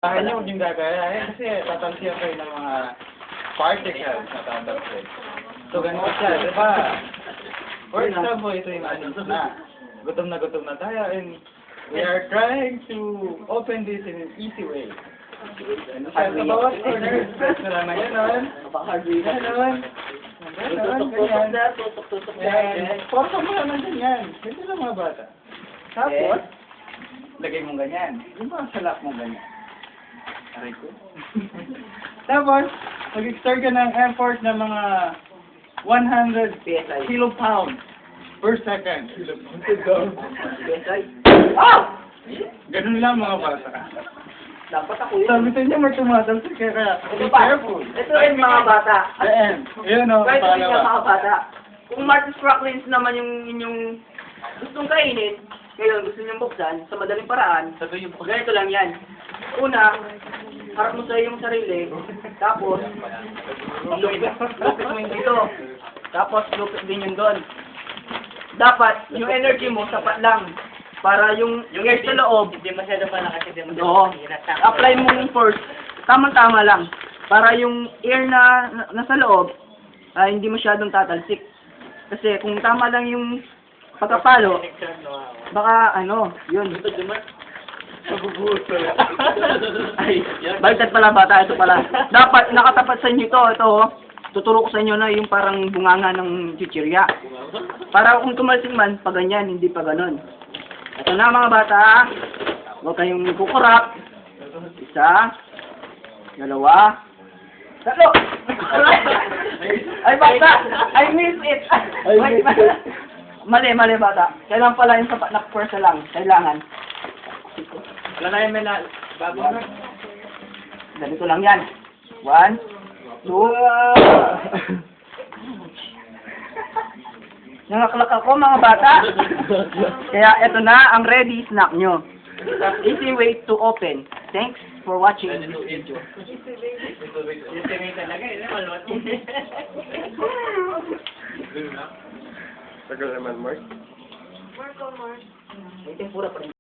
Kaya niyo huwag yung gagayahin kasi tatansiyan kayo ng mga particles na tatansin. So, ganito siya, di ba? For example, ito yung ano na. Gutom na tayo and we are trying to open this in an easy way. Ano siya, sa bawat corner, press na lang na gano'n. Gano'n. Ganyan. Porto mo naman ganyan. Ganyan lang mga bata. Tapos, lagay mong ganyan. Yung mga salap mong ganyan. Aray ko. Tapos, mag-start ka ng effort ng mga 100 kilopounds per second. Ah! Ganun lang mga bata. Dapat ako yun. Sabi sa inyo, may tumatalsik kaya be careful. Ito yung mga bata. Ayan. Yun o, Kahit hindi pangalawa. ka mga bata. Kung Marcus Cracklins naman yung inyong gustong kainin, ngayon gusto niyong buksan sa madaling paraan, ganito lang yan. Una, harap mo sa iyong sarili, tapos, lupit mo yung dito. Tapos, lupit din yung doon. Dapat, yung energy mo, sapat lang. Para yung air sa loob, Hindi masyado pa kasi hindi mo oo, apply mo first, tamang-tama lang. Para yung air na nasa loob, hindi masyadong tatalsik. Kasi kung tama lang yung pagkapalo, baka yun. Ay, baliktad pala bata, ito pala. Dapat nakatapat sa inyo ito, tuturo ko sa inyo na yung parang bunganga ng chichirya. Para kung tumalsik man, pa ganyan, hindi pa ganon. Ito na mga bata, huwag kayong kukurap. Isa, dalawa, tatlo! Ay bata, I miss it! Mali bata. Kailangan pala yung sapat na pwersa lang. Kailangan. Wala na yung may bago na. Ganito lang yan. 1, 2. Nangaklak ako mga bata. Kaya eto na ang ready snack nyo. Easy way to open. Thanks for watching this video. Tagal naman, Mark. May tempura pa rin.